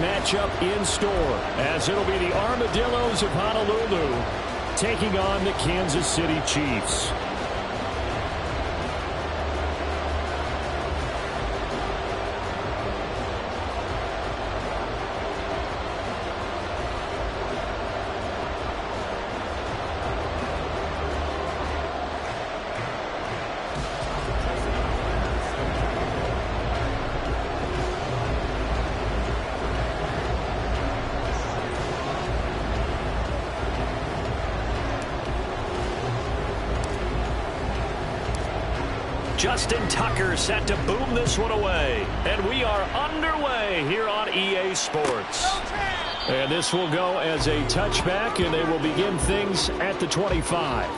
matchup in store, as it'll be the Armadillos of Honolulu taking on the Kansas City Chiefs. Justin Tucker set to boom this one away. And we are underway here on EA Sports. And this will go as a touchback, and they will begin things at the 25.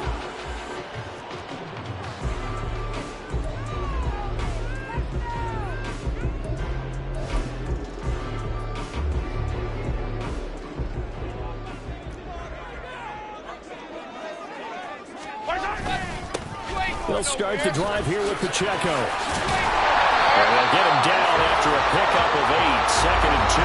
They'll start the drive here with Pacheco. And they'll get him down after a pickup of 8, 2nd and 2.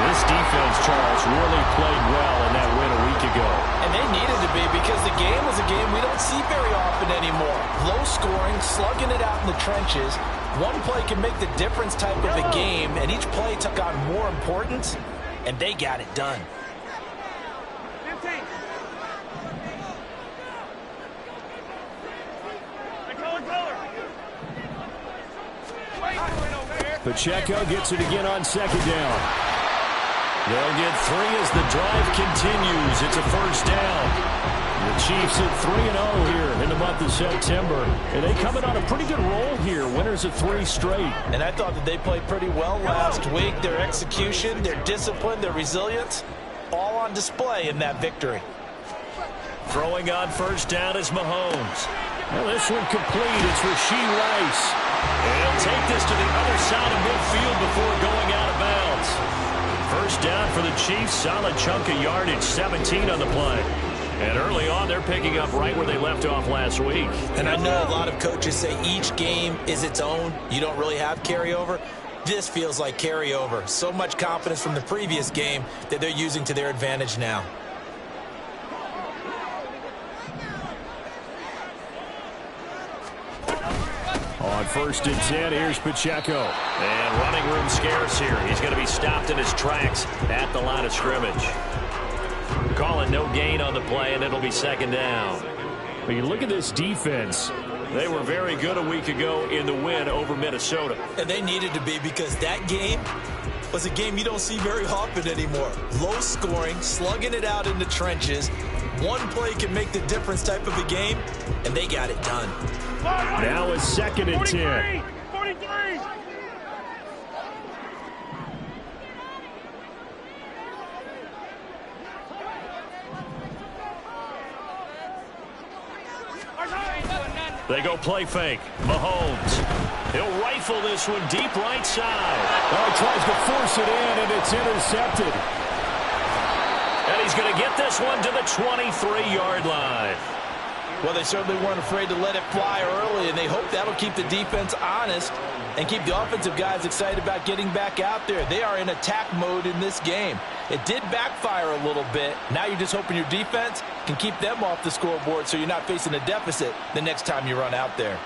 This defense, Charles, really played well in that win a week ago. And they needed to be, because the game was a game we don't see very often anymore. Low scoring, slugging it out in the trenches. One play can make the difference type of a game, and each play took on more importance, and they got it done. Pacheco gets it again on 2nd down. They'll get 3 as the drive continues. It's a 1st down. The Chiefs at 3-0 here in the month of September. And they come in on a pretty good roll here. Winners of 3 straight. And I thought that they played pretty well last week. Their execution, their discipline, their resilience, all on display in that victory. Throwing on 1st down is Mahomes. Well, this one complete. It's Rashee Rice. And he'll take this to the other side of midfield before going out of bounds. 1st down for the Chiefs. Solid chunk of yardage. 17 on the play. And early on, they're picking up right where they left off last week. And I know a lot of coaches say each game is its own. You don't really have carryover. This feels like carryover. So much confidence from the previous game that they're using to their advantage now. On 1st and 10, here's Pacheco. And running room scarce here. He's going to be stopped in his tracks at the line of scrimmage. Calling no gain on the play, and it'll be 2nd down. When you look at this defense, they were very good a week ago in the win over Minnesota. And they needed to be, because that game was a game you don't see very often anymore. Low scoring, slugging it out in the trenches. One play can make the difference type of a game, and they got it done. Now it's 2nd and 10. 43. They go play fake. Mahomes. He'll rifle this one deep right side. Oh, he tries to force it in, and it's intercepted. And he's going to get this one to the 23-yard line. Well, they certainly weren't afraid to let it fly early, and they hope that'll keep the defense honest and keep the offensive guys excited about getting back out there. They are in attack mode in this game. It did backfire a little bit. Now you're just hoping your defense can keep them off the scoreboard so you're not facing a deficit the next time you run out there.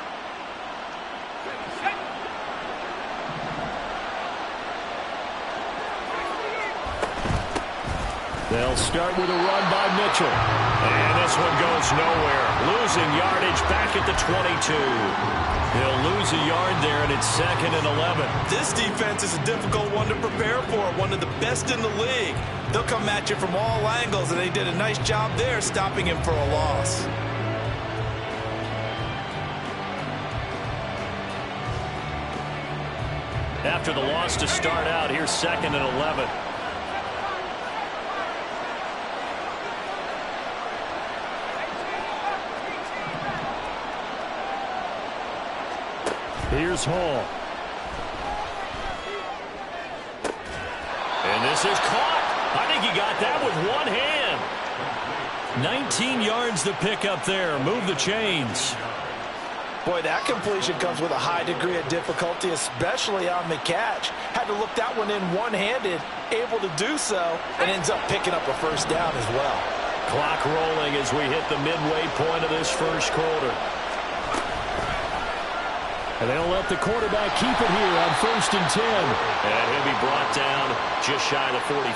They'll start with a run by Mitchell. And this one goes nowhere. Losing yardage back at the 22. He'll lose a yard there, and it's 2nd and 11. This defense is a difficult one to prepare for, one of the best in the league. They'll come at you from all angles, and they did a nice job there stopping him for a loss. After the loss to start out, here's 2nd and 11. Here's Hall. And this is caught. I think he got that with one hand. 19 yards to pick up there. Move the chains. Boy, that completion comes with a high degree of difficulty, especially on the catch. Had to look that one in one-handed, able to do so, and ends up picking up a first down as well. Clock rolling as we hit the midway point of this first quarter. And they'll let the quarterback keep it here on 1st and 10. And he'll be brought down just shy of the 45.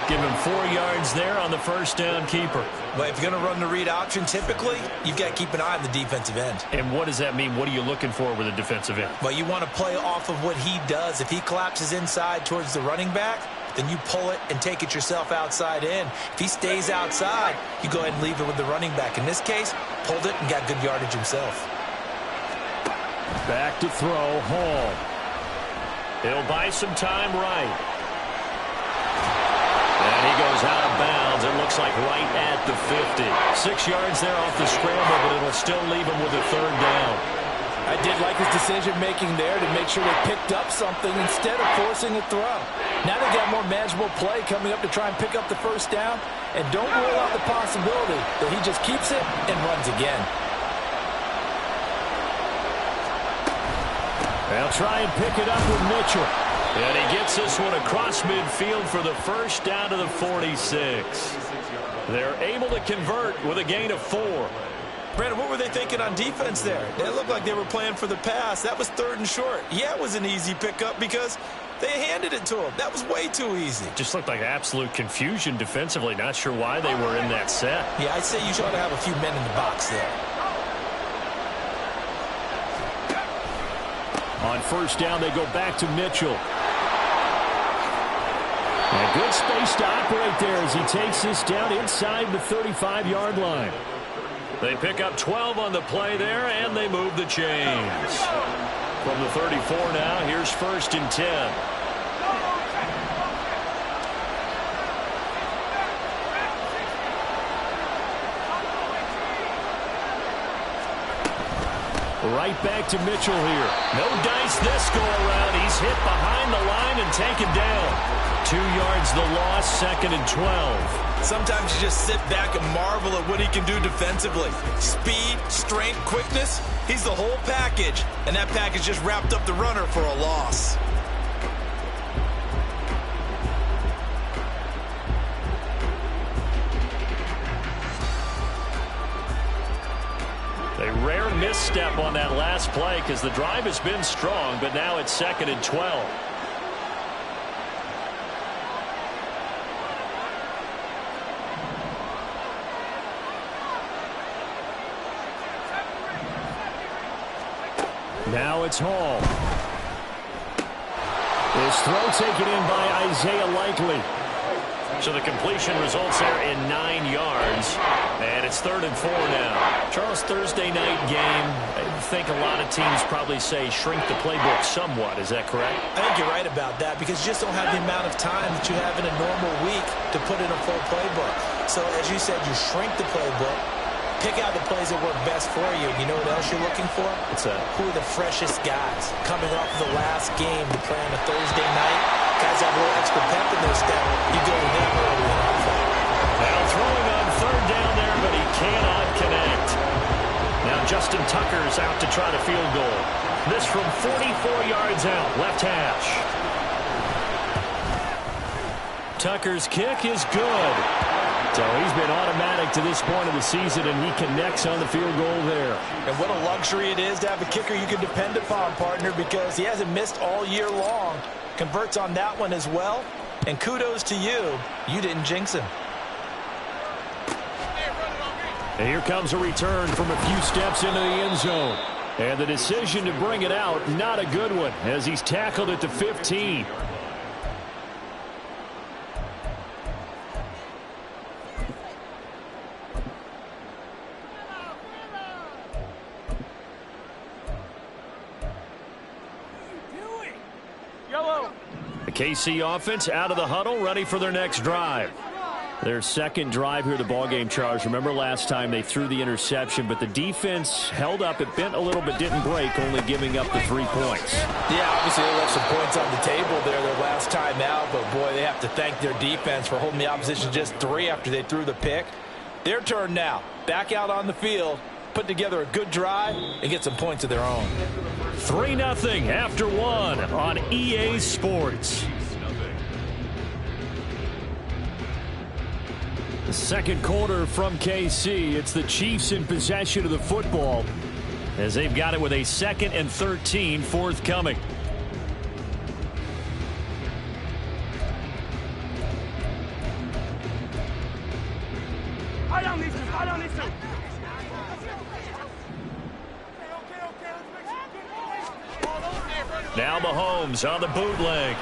Give him 4 yards there on the first down keeper. But if you're going to run the read option, typically, you've got to keep an eye on the defensive end. And what does that mean? What are you looking for with a defensive end? Well, you want to play off of what he does. If he collapses inside towards the running back, then you pull it and take it yourself outside in. If he stays outside, you go ahead and leave it with the running back. In this case, pulled it and got good yardage himself. Back to throw, Hall. He'll buy some time right. And he goes out of bounds. It looks like right at the 50. 6 yards there off the scramble, but it'll still leave him with a third down. I did like his decision-making there to make sure they picked up something instead of forcing a throw. Now they got more manageable play coming up to try and pick up the first down. And don't rule out the possibility that he just keeps it and runs again. They'll try and pick it up with Mitchell. And he gets this one across midfield for the first down to the 46. They're able to convert with a gain of 4. Brandon, what were they thinking on defense there? It looked like they were playing for the pass. That was 3rd and short. Yeah, it was an easy pickup because they handed it to him. That was way too easy. Just looked like absolute confusion defensively. Not sure why they were in that set. Yeah, I'd say you should have a few men in the box there. On first down, they go back to Mitchell. And good space to operate there as he takes this down inside the 35-yard line. They pick up 12 on the play there, and they move the chains. From the 34 now, here's 1st and 10. Right back to Mitchell here. No dice this go around. He's hit behind the line and taken down. 2 yards the loss, 2nd and 12. Sometimes you just sit back and marvel at what he can do defensively. Speed, strength, quickness, he's the whole package. And that package just wrapped up the runner for a loss. A rare misstep on that last play because the drive has been strong, but now it's 2nd and 12. Now it's Hall. His throw taken in by Isaiah Likely. So the completion results there in 9 yards. And it's 3rd and 4 now. Charles, Thursday night game. I think a lot of teams probably say shrink the playbook somewhat. Is that correct? I think you're right about that because you just don't have the amount of time that you have in a normal week to put in a full playbook. So as you said, you shrink the playbook. Pick out the plays that work best for you. You know what else you're looking for? What's that? Who are the freshest guys coming off of the last game to play on a Thursday night? Guys have a little extra pep in their step. You go to them early and often. Now throwing on 3rd down there, but he cannot connect. Now Justin Tucker's out to try the field goal. This from 44 yards out, left hash. Tucker's kick is good. So he's been automatic to this point of the season, and he connects on the field goal there. And what a luxury it is to have a kicker you can depend upon, partner, because he hasn't missed all year long. Converts on that one as well. And kudos to you. You didn't jinx him. And here comes a return from a few steps into the end zone. And the decision to bring it out, not a good one, as he's tackled at the 15. The KC offense out of the huddle, ready for their next drive. Their second drive here, the ballgame, Charles. Remember last time they threw the interception, but the defense held up. It bent a little but didn't break, only giving up the 3 points. Yeah, obviously they left some points on the table there their last time out, but boy, they have to thank their defense for holding the opposition just 3 after they threw the pick. Their turn now. Back out on the field. put together a good drive and get some points of their own. 3-0 after 1 on EA Sports. The second quarter from KC. It's the Chiefs in possession of the football as they've got it with a 2nd and 13 forthcoming. Now Mahomes on the bootleg.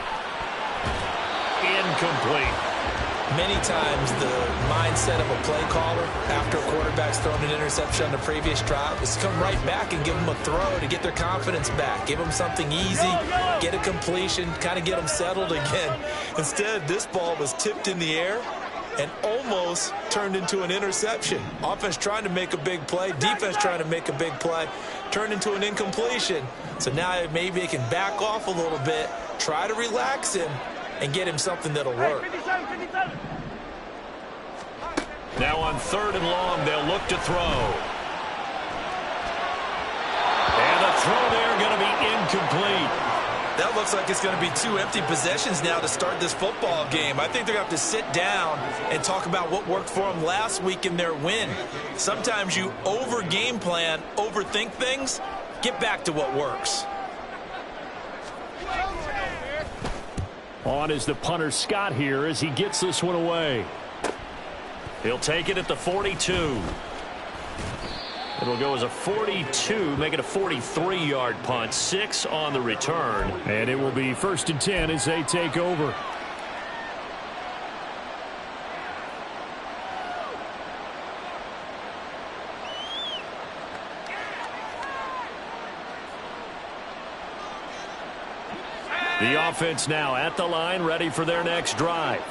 Incomplete. Many times the mindset of a play caller after a quarterback's thrown an interception on the previous drive is to come right back and give them a throw to get their confidence back. Give them something easy, get a completion, kind of get them settled again. Instead, this ball was tipped in the air and almost turned into an interception. Offense trying to make a big play, defense trying to make a big play, turned into an incompletion. So now maybe they can back off a little bit, try to relax him, and get him something that'll work. Now on 3rd and long, they'll look to throw. And the throw there going to be incomplete. That looks like it's going to be 2 empty possessions now to start this football game. I think they're going to have to sit down and talk about what worked for them last week in their win. Sometimes you over-game plan, overthink things. Get back to what works. On is the punter Scott here as he gets this one away. He'll take it at the 42. It'll go as a 42, make it a 43-yard punt. 6 on the return. And it will be 1st and 10 as they take over. The offense now at the line, ready for their next drive.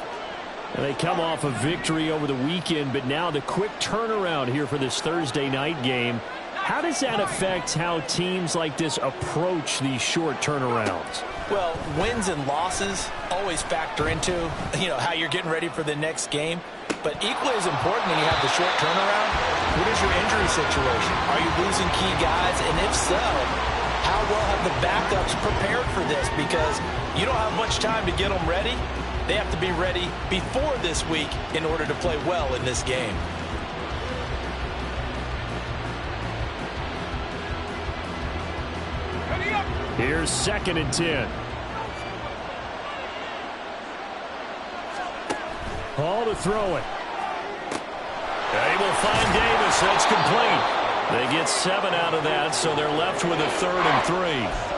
And they come off a victory over the weekend, but now the quick turnaround here for this Thursday night game. How does that affect how teams like this approach these short turnarounds? Well, wins and losses always factor into, how you're getting ready for the next game. But equally as important when you have the short turnaround, what is your injury situation? Are you losing key guys? And if so, how well have the backups prepared for this? Because you don't have much time to get them ready. They have to be ready before this week in order to play well in this game. Here's 2nd and 10. All to throw it. They will find Davis. That's complete. They get 7 out of that, so they're left with a 3rd and 3.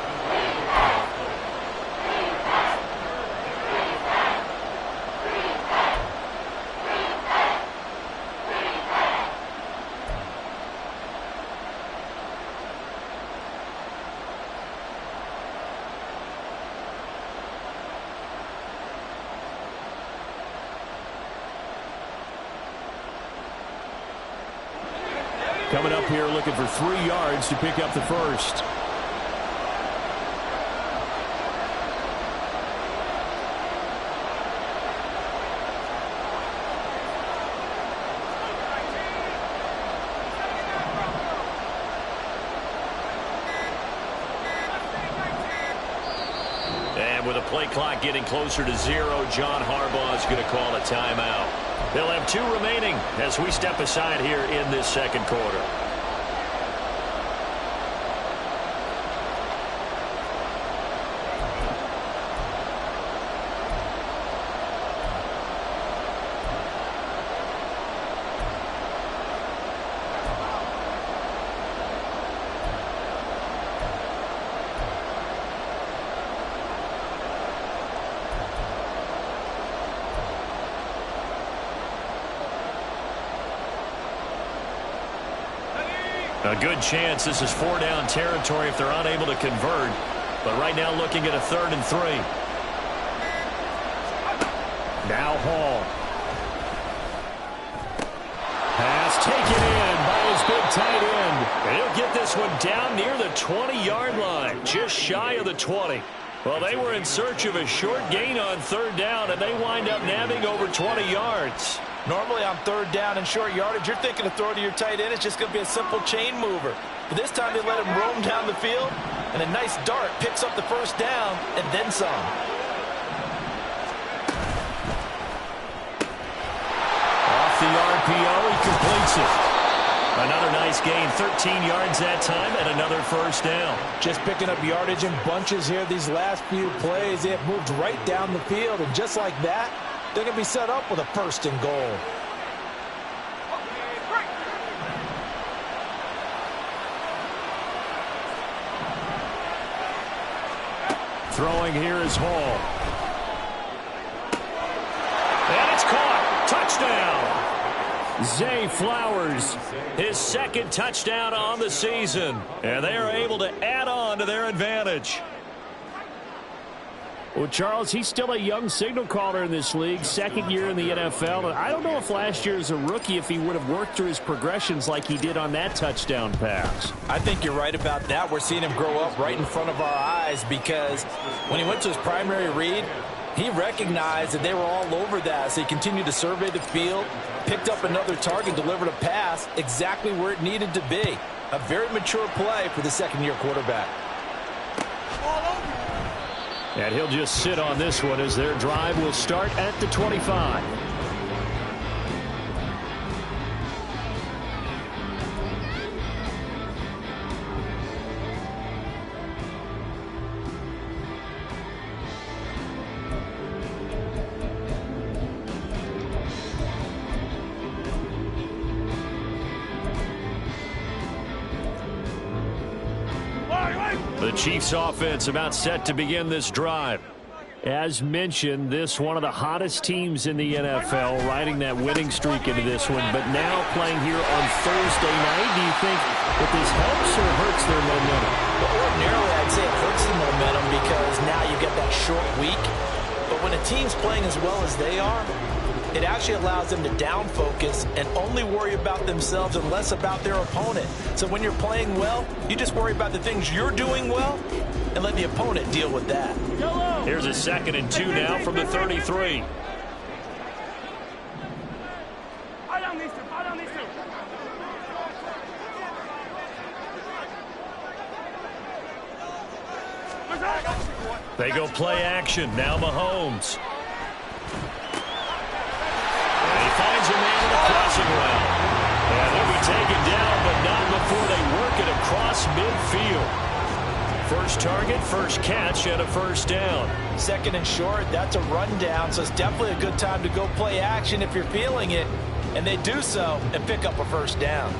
Coming up here looking for 3 yards to pick up the first. And with a play clock getting closer to 0, John Harbaugh is going to call a timeout. They'll have 2 remaining as we step aside here in this second quarter. A good chance this is 4-down territory if they're unable to convert. But right now looking at a 3rd and 3. Now Hall. Pass taken in by his big tight end. And he'll get this one down near the 20-yard line, just shy of the 20. Well, they were in search of a short gain on 3rd down, and they wind up nabbing over 20 yards. Normally on third down and short yardage, you're thinking to throw to your tight end. It's just going to be a simple chain mover. But this time they let him roam down the field, and a nice dart picks up the first down and then some. Off the RPO, he completes it. Another nice gain, 13 yards that time, and another first down. Just picking up yardage in bunches here these last few plays. They have moved right down the field, and just like that, they're going to be set up with a first and goal. Throwing here is Hall. And it's caught. Touchdown. Zay Flowers, his second touchdown on the season. And they are able to add on to their advantage. Well, Charles, he's still a young signal caller in this league, second year in the NFL. And I don't know if last year as a rookie if he would have worked through his progressions like he did on that touchdown pass. I think you're right about that. We're seeing him grow up right in front of our eyes because when he went to his primary read, he recognized that they were all over that. So he continued to survey the field, picked up another target, delivered a pass exactly where it needed to be. A very mature play for the second-year quarterback. And he'll just sit on this one as their drive will start at the 25. The Chiefs offense about set to begin this drive. As mentioned, this one of the hottest teams in the NFL, riding that winning streak into this one, but now playing here on Thursday night. Do you think that this helps or hurts their momentum? Well, ordinarily, I'd say it hurts the momentum because now you get that short week. But when a team's playing as well as they are, it actually allows them to down focus and only worry about themselves and less about their opponent. So when you're playing well, you just worry about the things you're doing well and let the opponent deal with that. Here's a 2nd and 2 now from the 33. They go play action. Now Mahomes. And he finds a man in the crossing route. And they'll be taken down, but not before they work it across midfield. First target, first catch, and a first down. Second and short, that's a rundown, so it's definitely a good time to go play action if you're feeling it. And they do so and pick up a first down.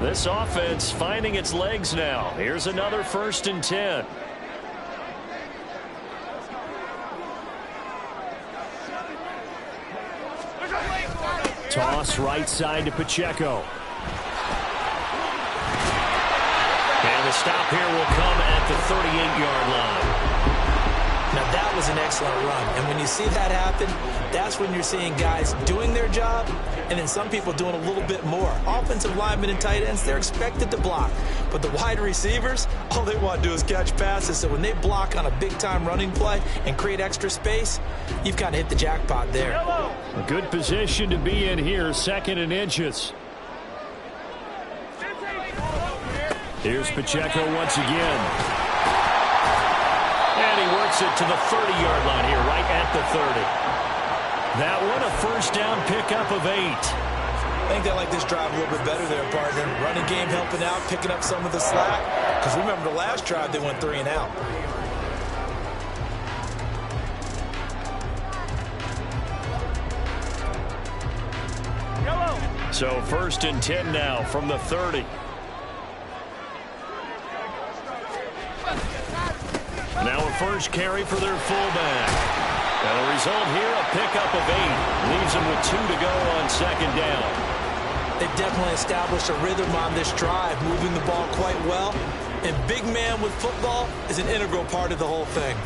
This offense finding its legs now. Here's another 1st and 10. Toss right side to Pacheco. And the stop here will come at the 38-yard line. Now that was an excellent run, and when you see that happen, that's when you're seeing guys doing their job and then some people doing a little bit more. Offensive linemen and tight ends, they're expected to block, but the wide receivers, all they want to do is catch passes. So when they block on a big-time running play and create extra space, you've kind of hit the jackpot there. A good position to be in here, 2nd and inches. Here's Pacheco once again. And he works it to the 30-yard line here, right at the 30. That one, a first down pickup of 8. I think they like this drive a little bit better there, partner. Running game helping out, picking up some of the slack. Because remember the last drive, they went 3 and out. So 1st and 10 now from the 30. Now a first carry for their fullback. And the result here, a pickup of 8. Leaves them with 2 to go on 2nd down. They've definitely established a rhythm on this drive, moving the ball quite well. And big man with football is an integral part of the whole thing.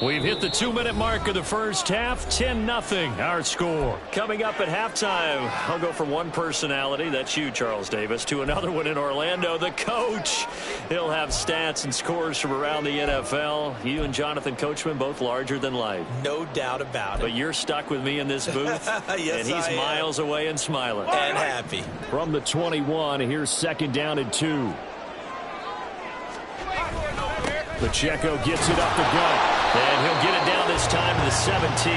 We've hit the 2-minute mark of the first half. 10-0 our score. Coming up at halftime, I'll go from one personality, that's you, Charles Davis, to another one in Orlando, the coach. He'll have stats and scores from around the NFL. You and Jonathan Coachman, both larger than life. No doubt about it. But you're stuck with me in this booth. Yes, and he's miles away and smiling. And happy. From the 21, here's 2nd down and 2. Pacheco gets it up the gut. And he'll get it down this time to the 17.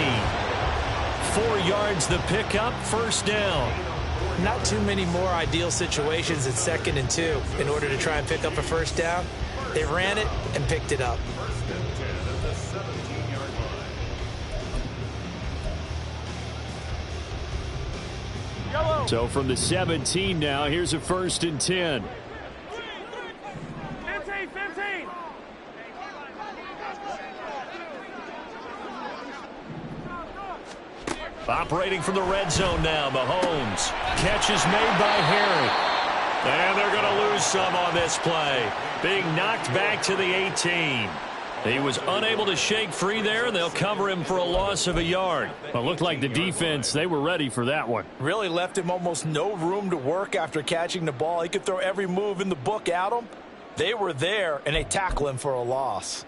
4 yards the pickup, 1st down. Not too many more ideal situations at 2nd and 2 in order to try and pick up a 1st down. They ran it and picked it up. So from the 17 now, here's a 1st and 10. 15. Operating from the red zone now, Mahomes. Catch is made by Harry. And they're going to lose some on this play. Being knocked back to the 18. He was unable to shake free there, and they'll cover him for a loss of a yard. Well, it looked like the defense, they were ready for that one. Really left him almost no room to work after catching the ball. He could throw every move in the book at him. They were there, and they tackle him for a loss.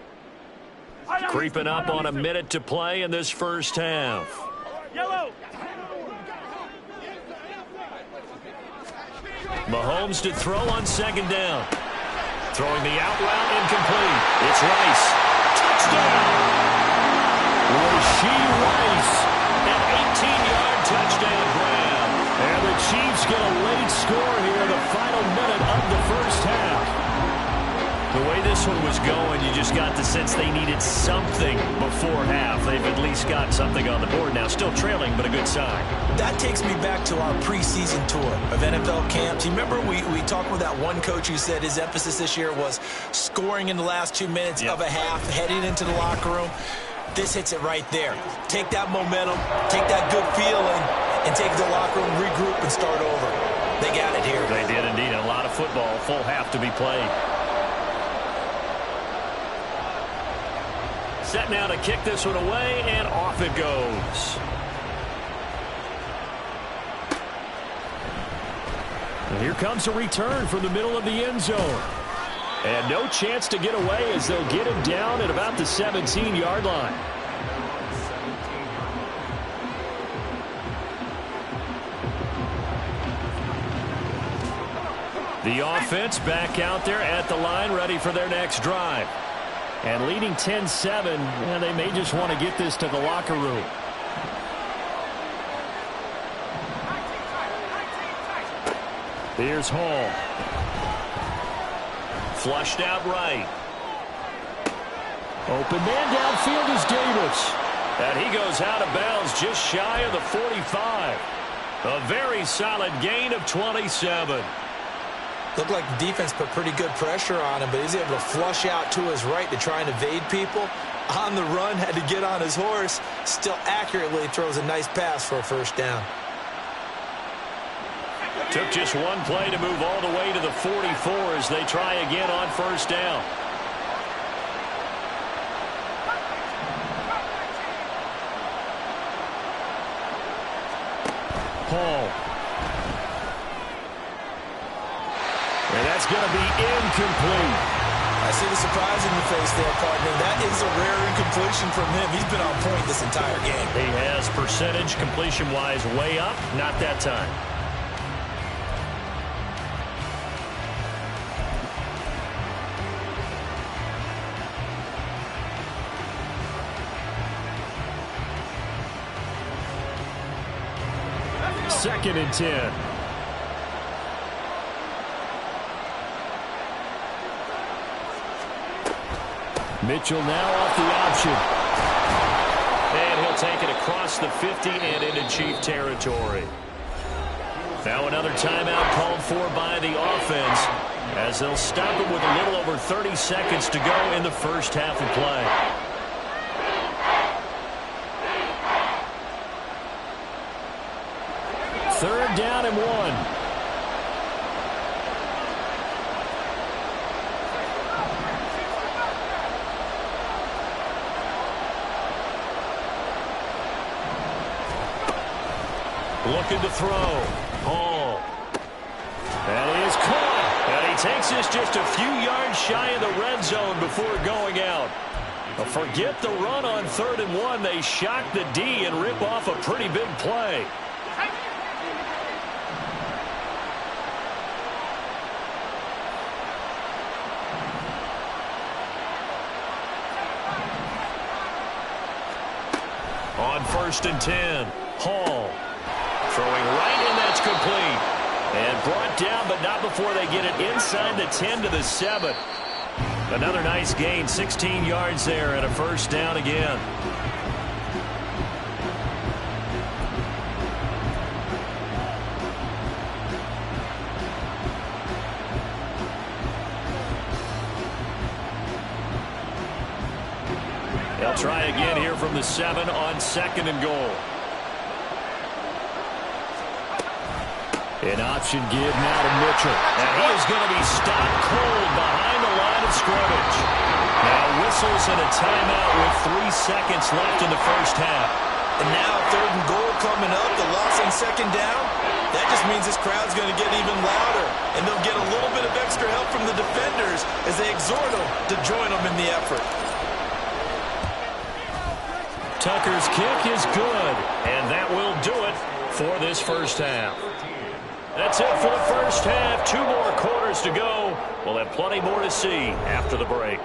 Creeping up on a minute to play in this first half. Yellow. Mahomes to throw on 2nd down. Throwing the out route incomplete. It's Rice. Touchdown! Rasheed Rice. An 18-yard touchdown grab. And the Chiefs get a late score here in the final minute of the first half. The way this one was going, you just got the sense they needed something before half. They've at least got something on the board now. Still trailing, but a good sign. That takes me back to our preseason tour of NFL camps. You remember we talked with that one coach who said his emphasis this year was scoring in the last 2 minutes of a half, heading into the locker room. This hits it right there. Take that momentum, take that good feeling, and take the locker room, regroup, and start over. They got it here. They did indeed. A lot of football, full half to be played. Set now to kick this one away, and off it goes. And here comes a return from the middle of the end zone. And no chance to get away as they'll get him down at about the 17-yard line. The offense back out there at the line, ready for their next drive. And leading 10-7, and they may just want to get this to the locker room. Here's Hall. Flushed out right. Open man downfield is Davis. And he goes out of bounds just shy of the 45. A very solid gain of 27. Looked like the defense put pretty good pressure on him, but he's able to flush out to his right to try and evade people. On the run, had to get on his horse. Still accurately throws a nice pass for a 1st down. Took just one play to move all the way to the 44 as they try again on 1st down. Hall. And that's going to be incomplete. I see the surprise in your face there, partner. That is a rare incompletion from him. He's been on point this entire game. He has percentage completion-wise way up. Not that time. Second and 10. Mitchell now off the option. And he'll take it across the 50 and into Chief territory. Now another timeout called for by the offense as they'll stop it with a little over 30 seconds to go in the first half of play. Third down and 1. Looking to throw. Hall. That is caught. And he takes this just a few yards shy of the red zone before going out. Forget the run on 3rd and 1. They shock the D and rip off a pretty big play. On 1st and 10, Hall throwing right, and that's complete. And brought down, but not before they get it inside the 10 to the 7. Another nice gain, 16 yards there, and a 1st down again. They'll try again here from the 7 on 2nd and goal. An option give now to Mitchell. And he is going to be stopped cold behind the line of scrimmage. Now whistles and a timeout with 3 seconds left in the 1st half. And now 3rd and goal coming up. The loss on 2nd down. That just means this crowd's going to get even louder. And they'll get a little bit of extra help from the defenders as they exhort them to join them in the effort. Tucker's kick is good. And that will do it for this 1st half. That's it for the 1st half. 2 more quarters to go. We'll have plenty more to see after the break.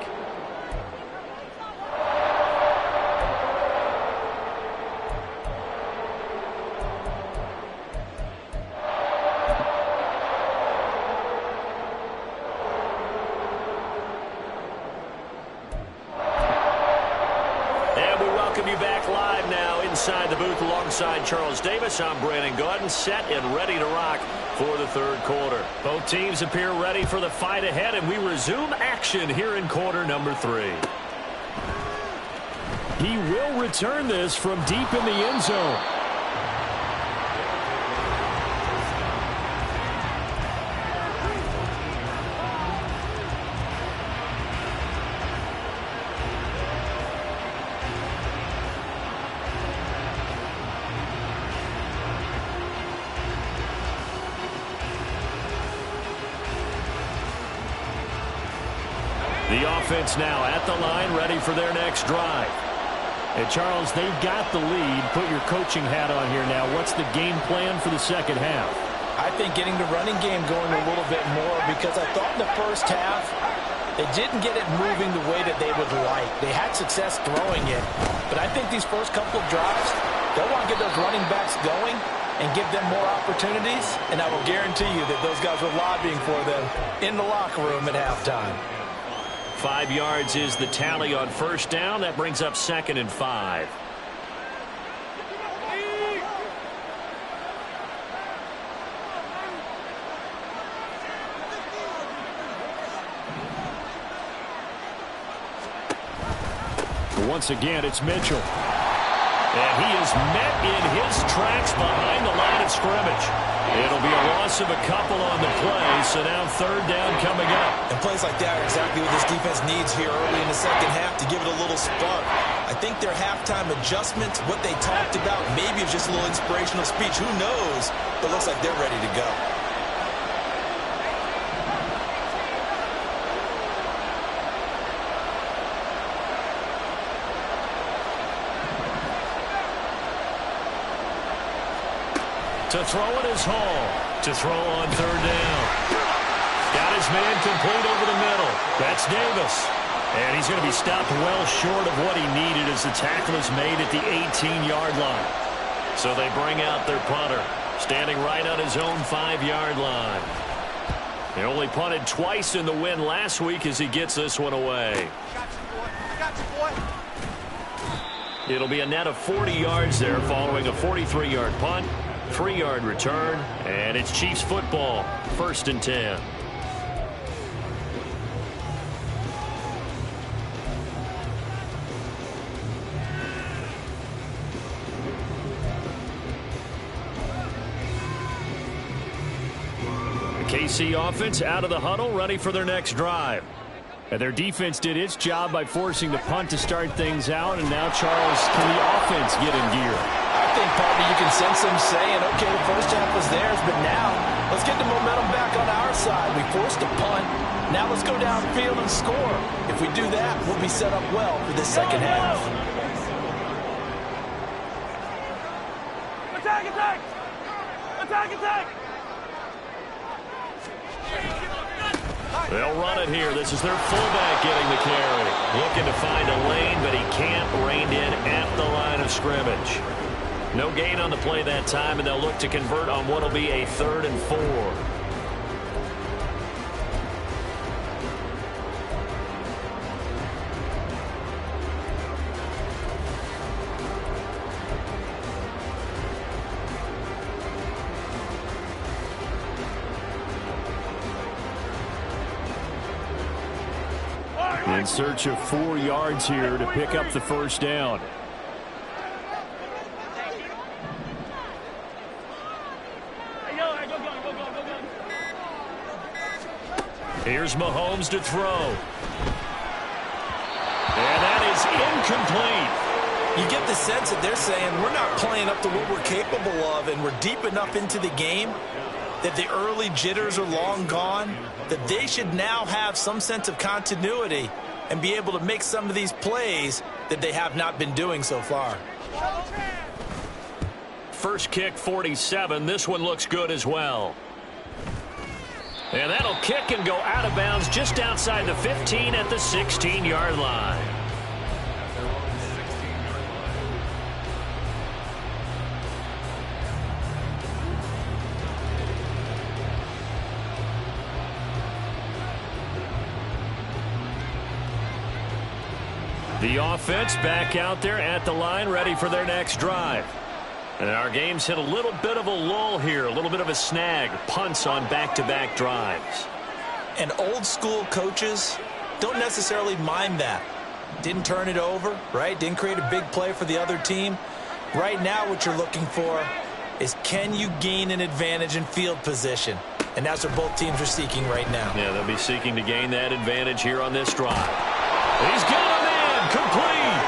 Inside the booth alongside Charles Davis, I'm Brandon Gaudin, set and ready to rock for the 3rd quarter. Both teams appear ready for the fight ahead, and we resume action here in quarter number 3. He will return this from deep in the end zone. The offense now at the line, ready for their next drive. And Charles, they've got the lead. Put your coaching hat on here now. What's the game plan for the 2nd half? I think getting the running game going a little bit more, because I thought in the 1st half they didn't get it moving the way that they would like. They had success throwing it, but I think these first couple of drives, they'll want to get those running backs going and give them more opportunities, and I will guarantee you that those guys were lobbying for them in the locker room at halftime. 5 yards is the tally on 1st down. That brings up 2nd and 5. Once again, it's Mitchell. And he is met in his tracks behind the line of scrimmage. It'll be a loss of a couple on the play, so now 3rd down coming up. And plays like that are exactly what this defense needs here early in the 2nd half to give it a little spark. I think their halftime adjustments, what they talked about, maybe it's just a little inspirational speech. Who knows? But it looks like they're ready to go. To throw it is Hall. To throw on 3rd down. Got his man complete over the middle. That's Davis. And he's going to be stopped well short of what he needed as the tackle is made at the 18-yard line. So they bring out their punter, standing right on his own 5-yard line. He only punted twice in the win last week as he gets this one away. It'll be a net of 40 yards there following a 43-yard punt. 3-yard return, and it's Chiefs football, 1st and 10. The KC offense out of the huddle, ready for their next drive. And their defense did its job by forcing the punt to start things out, and now, Charles, can the offense get in gear? I think, partner, you can sense them saying, okay, the first half was theirs, but now let's get the momentum back on our side. We forced a punt. Now let's go downfield and score. If we do that, we'll be set up well for the second half. Attack, attack! Attack, attack! They'll run it here. This is their fullback getting the carry. Looking to find a lane, but he can't rein in at the line of scrimmage. No gain on the play that time, and they'll look to convert on what will be a 3rd and 4. In search of 4 yards here to pick up the first down. Here's Mahomes to throw. And that is incomplete. You get the sense that they're saying we're not playing up to what we're capable of, and we're deep enough into the game that the early jitters are long gone, that they should now have some sense of continuity and be able to make some of these plays that they have not been doing so far. First kick, 47. This one looks good as well. And that'll kick and go out of bounds just outside the 15 at the 16-yard line. The offense back out there at the line, ready for their next drive. And our game's hit a little bit of a lull here, a little bit of a snag. Punts on back-to-back drives. And old-school coaches don't necessarily mind that. Didn't turn it over, right? Didn't create a big play for the other team. Right now what you're looking for is, can you gain an advantage in field position? And that's what both teams are seeking right now. Yeah, they'll be seeking to gain that advantage here on this drive. He's got him in. Complete.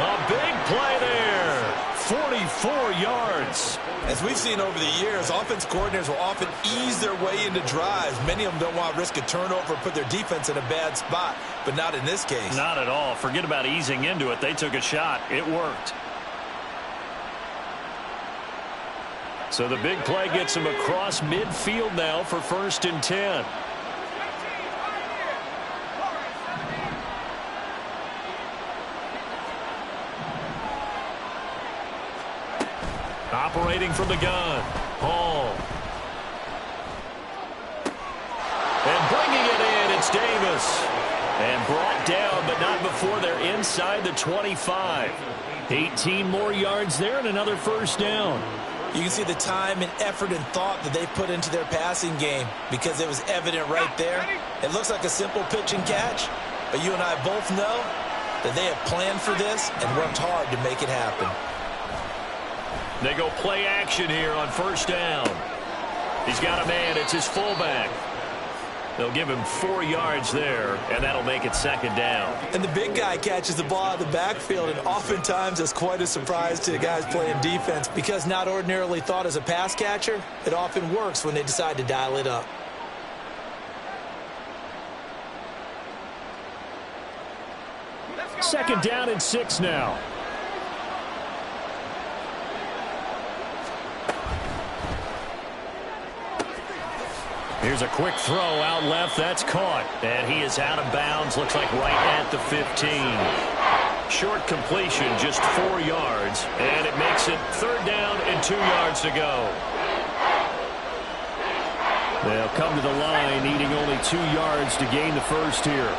A big play there. 44 yards. As we've seen over the years, offense coordinators will often ease their way into drives. Many of them don't want to risk a turnover or put their defense in a bad spot, but not in this case. Not at all. Forget about easing into it. They took a shot. It worked. So the big play gets them across midfield now for 1st and 10. Operating from the gun, Hall. And bringing it in, it's Davis. And brought down, but not before they're inside the 25. 18 more yards there and another first down. You can see the time and effort and thought that they put into their passing game because it was evident right there. It looks like a simple pitch and catch, but you and I both know that they have planned for this and worked hard to make it happen. They go play action here on first down. He's got a man. It's his fullback. They'll give him 4 yards there, and that'll make it 2nd down. And the big guy catches the ball out of the backfield, and oftentimes it's quite a surprise to the guys playing defense because not ordinarily thought as a pass catcher, it often works when they decide to dial it up. Second down and 6 now. Here's a quick throw out left. That's caught. And he is out of bounds. Looks like right at the 15. Short completion, just 4 yards. And it makes it 3rd down and 2 yards to go. They'll come to the line, needing only 2 yards to gain the first here.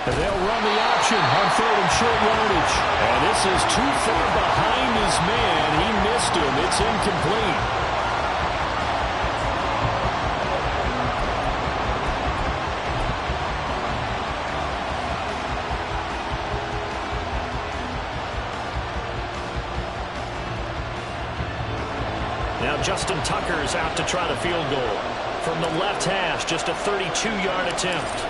And they'll run the option on 3rd and short yardage. And this is too far behind his man. He missed him. It's incomplete. Now Justin Tucker's out to try the field goal. From the left hash, just a 32-yard attempt.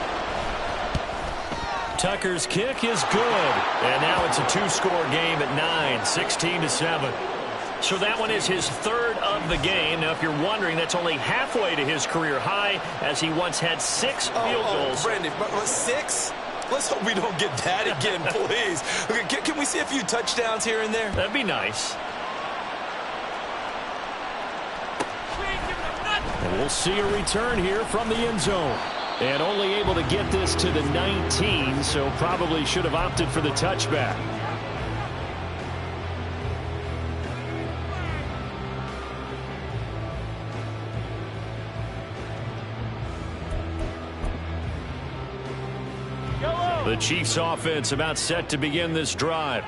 Tucker's kick is good. And now it's a two-score game at 9, 16-7. So that one is his third of the game. Now, if you're wondering, that's only halfway to his career high, as he once had 6 field goals. Brandon, 6? Let's hope we don't get that again, please. Okay, can we see a few touchdowns here and there? That'd be nice. And we'll see a return here from the end zone. And only able to get this to the 19, so probably should have opted for the touchback. The Chiefs offense about set to begin this drive.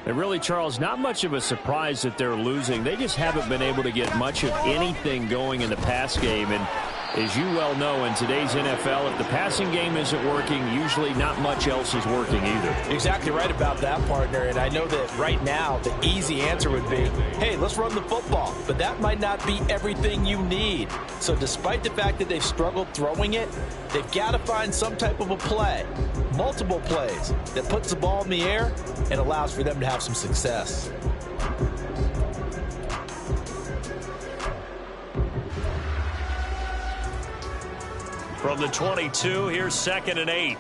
And really, Charles, not much of a surprise that they're losing. They just haven't been able to get much of anything going in the pass game. And as you well know, in today's NFL, if the passing game isn't working, usually not much else is working either. Exactly right about that, partner. And I know that right now the easy answer would be, hey, let's run the football. But that might not be everything you need. So despite the fact that they've struggled throwing it, they've got to find some type of a play, multiple plays, that puts the ball in the air and allows for them to have some success. From the 22, here's 2nd and 8.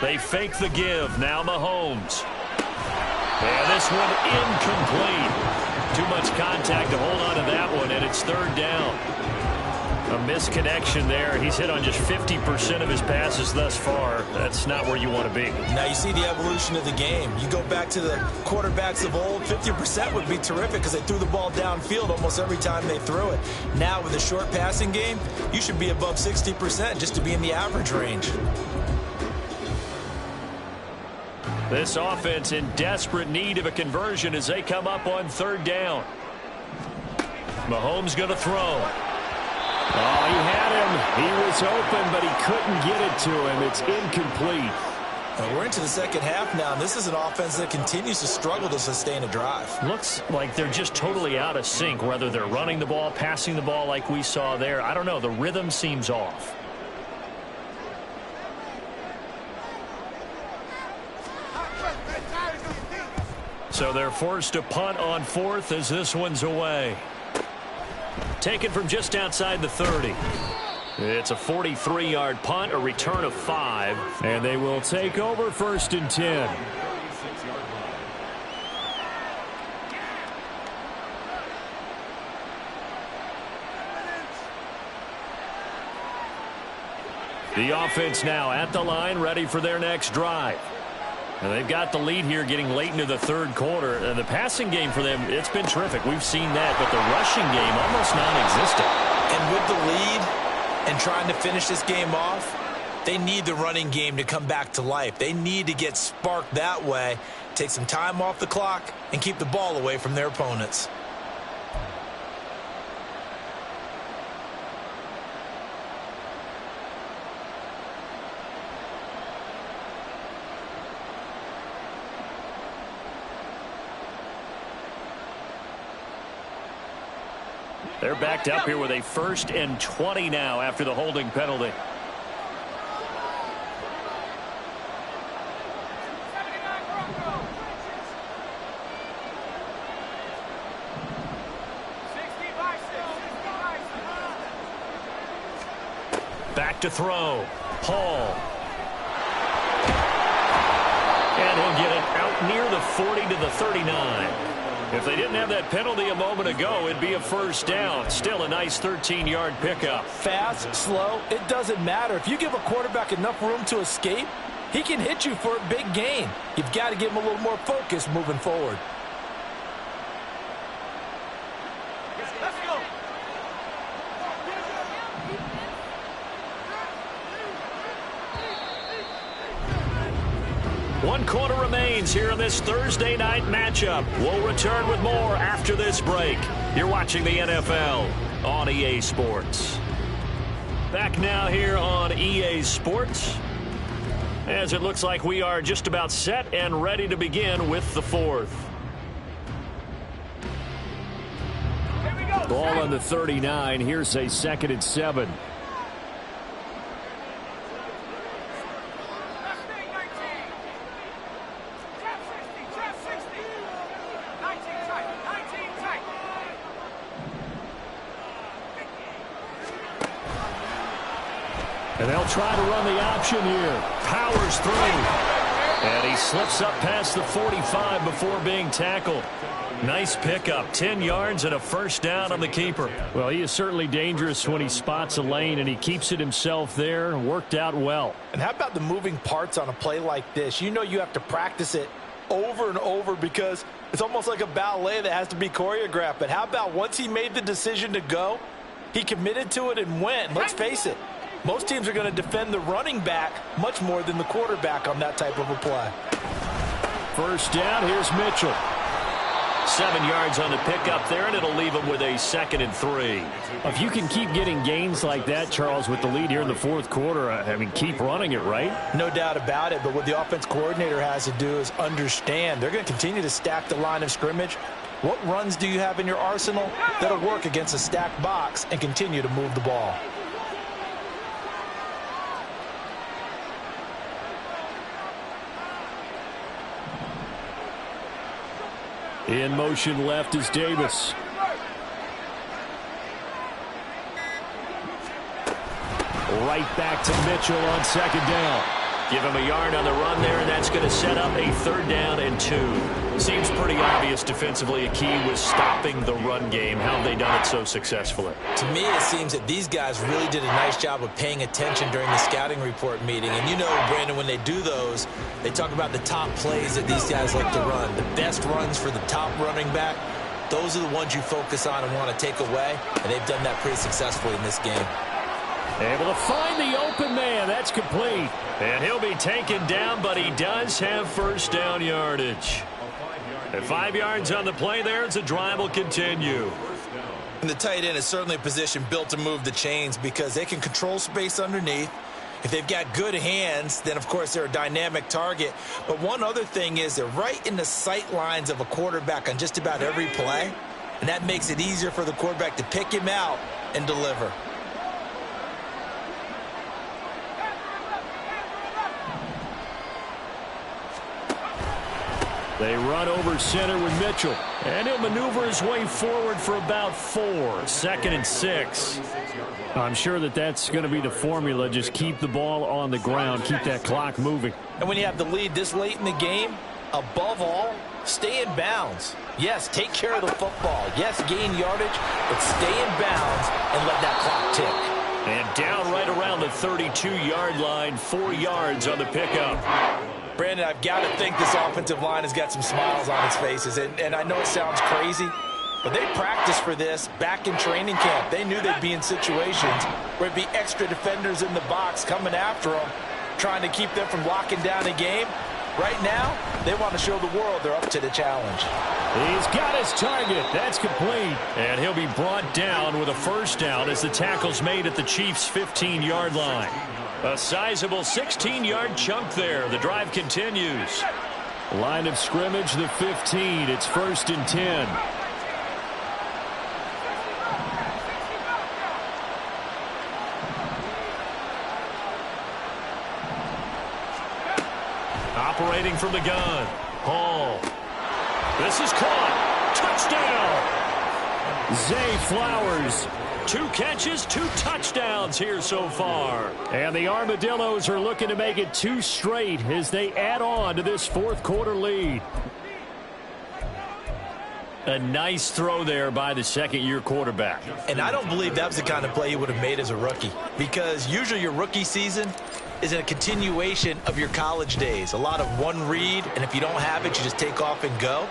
They fake the give. Now Mahomes. And this one incomplete. Too much contact to hold on to that one, and it's 3rd down. A misconnection there. He's hit on just 50% of his passes thus far. That's not where you want to be. Now you see the evolution of the game. You go back to the quarterbacks of old, 50% would be terrific because they threw the ball downfield almost every time they threw it. Now with a short passing game, you should be above 60% just to be in the average range. This offense in desperate need of a conversion as they come up on 3rd down. Mahomes going to throw. Oh, he had him. He was open, but he couldn't get it to him. It's incomplete. We're into the second half now, and this is an offense that continues to struggle to sustain a drive. Looks like they're just totally out of sync, whether they're running the ball, passing the ball like we saw there. I don't know. The rhythm seems off. So they're forced to punt on 4th as this one's away. Taken from just outside the 30. It's a 43-yard punt, a return of 5. And they will take over 1st and 10. The offense now at the line, ready for their next drive. And they've got the lead here getting late into the 3rd quarter. And the passing game for them, it's been terrific. We've seen that, but the rushing game almost non-existent. And with the lead and trying to finish this game off, they need the running game to come back to life. They need to get sparked that way, take some time off the clock, and keep the ball away from their opponents. They're backed up here with a 1st and 20 now after the holding penalty. Back to throw. Paul. And he'll get it out near the 40 to the 39. If they didn't have that penalty a moment ago, it'd be a 1st down. Still a nice 13-yard pickup. Fast, slow, it doesn't matter. If you give a quarterback enough room to escape, he can hit you for a big gain. You've got to give him a little more focus moving forward. Let's go. One quarter remains here in this Thursday night matchup. We'll return with more after this break. You're watching the NFL on EA Sports. Back now here on EA Sports, as it looks like we are just about set and ready to begin with the 4th. Ball on the 39. Here's a 2nd and 7. And they'll try to run the option here. Powers through. And he slips up past the 45 before being tackled. Nice pickup, 10 yards and a first down on the keeper. Well, he is certainly dangerous when he spots a lane, and he keeps it himself there. Worked out well. And how about the moving parts on a play like this? You know you have to practice it over and over because it's almost like a ballet that has to be choreographed. But how about once he made the decision to go, he committed to it and went. Let's face it, most teams are going to defend the running back much more than the quarterback on that type of a play. First down, here's Mitchell. 7 yards on the pickup there, and it'll leave him with a 2nd and 3. If you can keep getting gains like that, Charles, with the lead here in the fourth quarter, I mean, keep running it, right? No doubt about it, but what the offense coordinator has to do is understand they're going to continue to stack the line of scrimmage. What runs do you have in your arsenal that'll work against a stacked box and continue to move the ball? In motion left is Davis. Right back to Mitchell on 2nd down. Give him a yard on the run there, and that's going to set up a 3rd down and 2. Seems pretty obvious defensively a key was stopping the run game. How have they done it so successfully? To me, it seems that these guys really did a nice job of paying attention during the scouting report meeting. And you know, Brandon, when they do those, they talk about the top plays that these guys like to run. The best runs for the top running back, those are the ones you focus on and want to take away. And they've done that pretty successfully in this game. Able to find the open man. That's complete. And he'll be taken down, but he does have first down yardage. At 5 yards on the play there, as the drive will continue. And the tight end is certainly a position built to move the chains because they can control space underneath. If they've got good hands, then, of course, they're a dynamic target. But one other thing is they're right in the sight lines of a quarterback on just about every play. And that makes it easier for the quarterback to pick him out and deliver. They run over center with Mitchell. And he'll maneuver his way forward for about 4. 2nd and 6. I'm sure that's going to be the formula. Just keep the ball on the ground. Keep that clock moving. And when you have the lead this late in the game, above all, stay in bounds. Yes, take care of the football. Yes, gain yardage, but stay in bounds and let that clock tick. And down right around the 32-yard line, 4 yards on the pickup. Brandon, I've got to think this offensive line has got some smiles on its faces. And I know it sounds crazy, but they practiced for this back in training camp. They knew they'd be in situations where it'd be extra defenders in the box coming after them, trying to keep them from locking down a game. Right now, they want to show the world they're up to the challenge. He's got his target. That's complete. And he'll be brought down with a first down as the tackle's made at the Chiefs' 15-yard line. A sizable 16-yard chunk there. The drive continues. Line of scrimmage, the 15. It's 1st and 10. Operating from the gun. Hall. This is caught. Touchdown. Zay Flowers. 2 catches, 2 touchdowns here so far. And the Armadillos are looking to make it 2 straight as they add on to this fourth quarter lead. A nice throw there by the second-year quarterback. And I don't believe that was the kind of play he would have made as a rookie, because usually your rookie season is a continuation of your college days. A lot of one read, and if you don't have it, you just take off and go.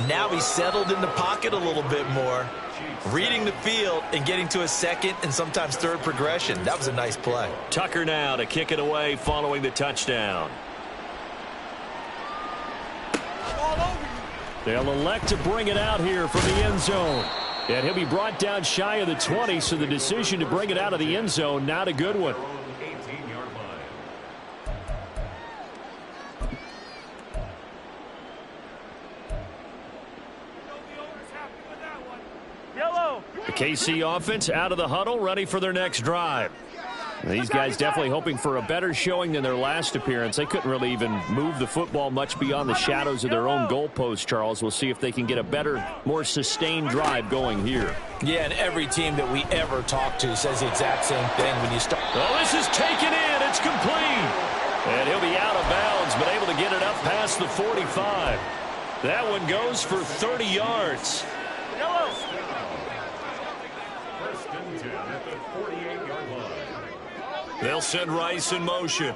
Now he's settled in the pocket a little bit more, reading the field and getting to a second and sometimes third progression. That was a nice play. Tucker now to kick it away following the touchdown. They'll elect to bring it out here from the end zone. And he'll be brought down shy of the 20, so the decision to bring it out of the end zone, not a good one. The KC offense out of the huddle, ready for their next drive. These guys definitely hoping for a better showing than their last appearance. They couldn't really even move the football much beyond the shadows of their own goalpost, Charles. We'll see if they can get a better, more sustained drive going here. Yeah, and every team that we ever talk to says the exact same thing when you start. Oh, this is taken in. It's complete. And he'll be out of bounds, but able to get it up past the 45. That one goes for 30 yards. They'll send Rice in motion.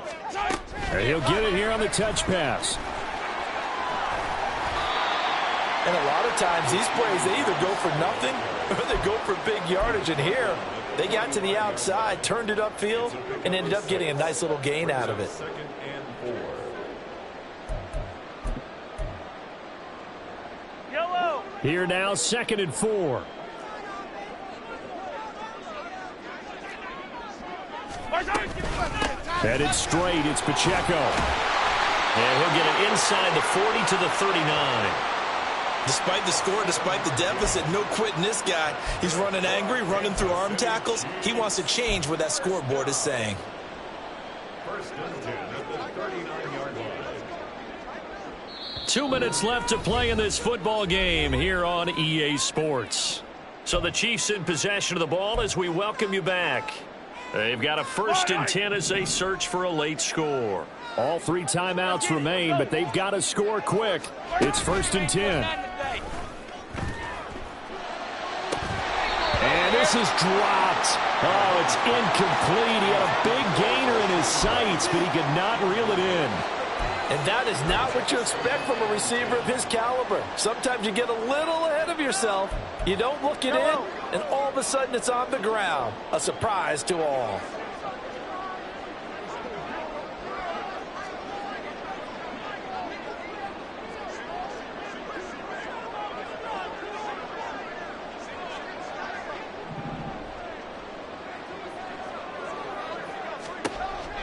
And he'll get it here on the touch pass. And a lot of times these plays, they either go for nothing or they go for big yardage. And here, they got to the outside, turned it upfield, and ended up getting a nice little gain out of it. Here now, 2nd and 4. Headed straight, it's Pacheco. And he'll get it inside the 40 to the 39. Despite the score, despite the deficit, no quitting this guy. He's running angry, running through arm tackles. He wants to change what that scoreboard is saying. First and 10 at the 39-yard line. 2 minutes left to play in this football game here on EA Sports. So the Chiefs in possession of the ball as we welcome you back. They've got a 1st and 10 as they search for a late score. All 3 timeouts remain, but they've got to score quick. It's 1st and 10. And this is dropped. Oh, it's incomplete. He had a big gainer in his sights, but he could not reel it in. And that is not what you expect from a receiver of his caliber. Sometimes you get a little ahead of yourself. You don't look it in, and all of a sudden it's on the ground. A surprise to all.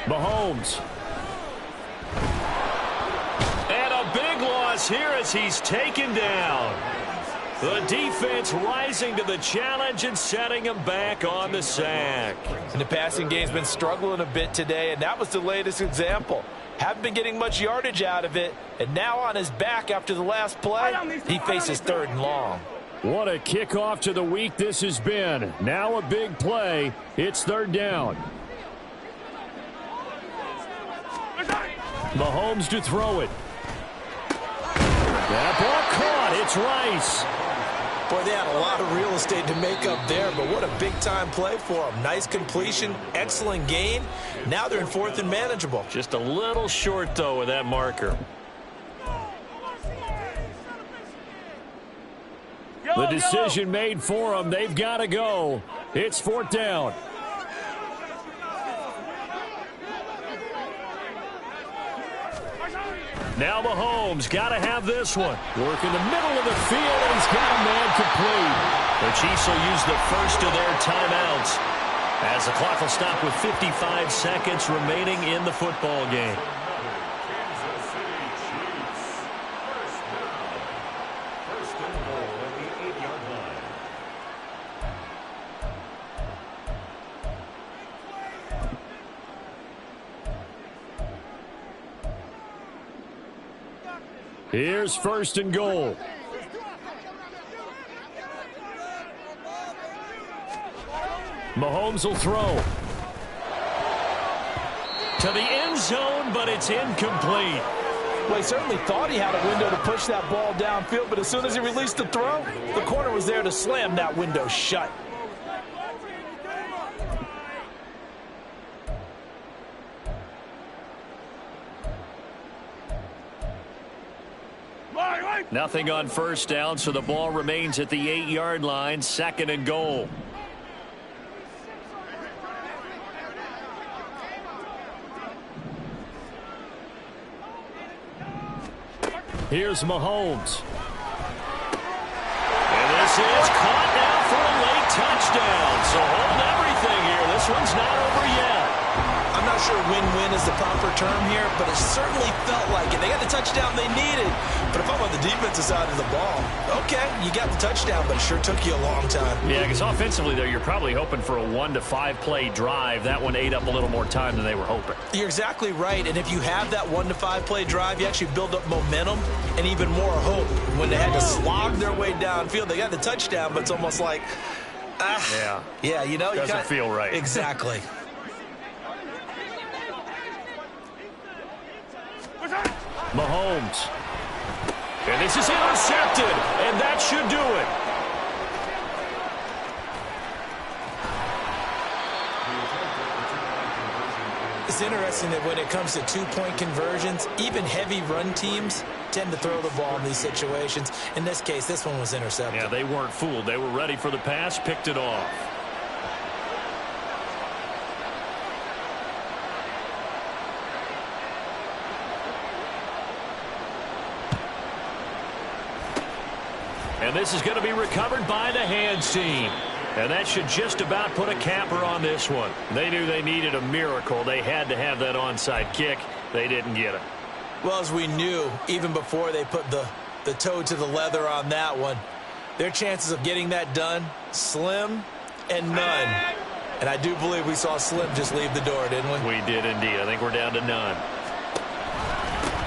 Mahomes. And a big loss here as he's taken down. The defense rising to the challenge and setting him back on the sack. And the passing game's been struggling a bit today, and that was the latest example. Haven't been getting much yardage out of it, and now on his back after the last play, he faces 3rd and long. What a kickoff to the week this has been. Now a big play. It's 3rd down. Mahomes to throw it. That ball caught. It's Rice. Boy, they had a lot of real estate to make up there, but what a big-time play for them. Nice completion, excellent gain. Now they're in 4th and manageable. Just a little short, though, with that marker. The decision made for them. They've got to go. It's 4th down. Now Mahomes got to have this one. Work in the middle of the field, and he's got a man complete. The Chiefs will use the first of their timeouts as the clock will stop with 55 seconds remaining in the football game. Here's 1st and goal. Mahomes will throw. To the end zone, but it's incomplete. Well, he certainly thought he had a window to push that ball downfield, but as soon as he released the throw, the corner was there to slam that window shut. Nothing on 1st down, so the ball remains at the 8-yard line, 2nd and goal. Here's Mahomes. And this is caught now for a late touchdown. So hold everything here. This one's not over yet. I'm not sure win-win is the proper term here, but it certainly felt like it. They got the touchdown they needed. But if I'm on the defensive side of the ball, okay, you got the touchdown, but it sure took you a long time. Yeah, because offensively, though, you're probably hoping for a 1 to 5 play drive. That one ate up a little more time than they were hoping. You're exactly right, and if you have that 1 to 5 play drive, you actually build up momentum and even more hope. When they had to slog their way downfield, they got the touchdown, but it's almost like, yeah, you know, doesn't feel right. Exactly. Mahomes. And this is intercepted, and that should do it. It's interesting that when it comes to two-point conversions, even heavy run teams tend to throw the ball in these situations. In this case, this one was intercepted. Yeah, they weren't fooled. They were ready for the pass, picked it off. And this is going to be recovered by the hands team. And that should just about put a capper on this one. They knew they needed a miracle. They had to have that onside kick. They didn't get it. Well, as we knew, even before they put the toe to the leather on that one, their chances of getting that done, slim and none. And I do believe we saw Slim just leave the door, didn't we? We did indeed. I think we're down to none.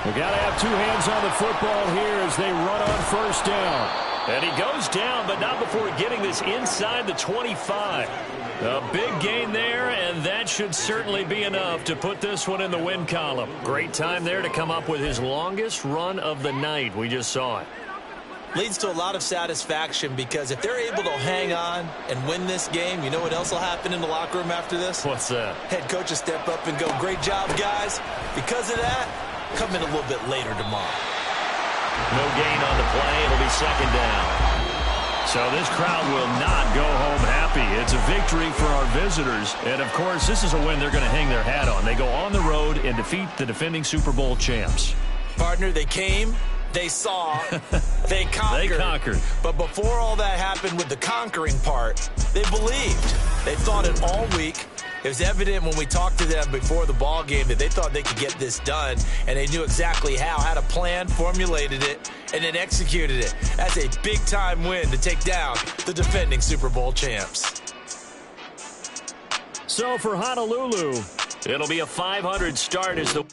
We got to have two hands on the football here as they run on first down. And he goes down, but not before getting this inside the 25. A big gain there, and that should certainly be enough to put this one in the win column. Great time there to come up with his longest run of the night. We just saw it. Leads to a lot of satisfaction because if they're able to hang on and win this game, you know what else will happen in the locker room after this? What's that? Head coach will step up and go, great job, guys. Because of that, come in a little bit later tomorrow. No gain on the play. It'll be second down. So this crowd will not go home happy. It's a victory for our visitors. And, of course, this is a win they're going to hang their hat on. They go on the road and defeat the defending Super Bowl champs. Partner, they came, they saw, they conquered. They conquered. But before all that happened with the conquering part, they believed. They thought it all week. It was evident when we talked to them before the ball game that they thought they could get this done, and they knew exactly how, had a plan, formulated it, and then executed it. That's a big-time win to take down the defending Super Bowl champs. So for Honolulu, it'll be a 500 start as the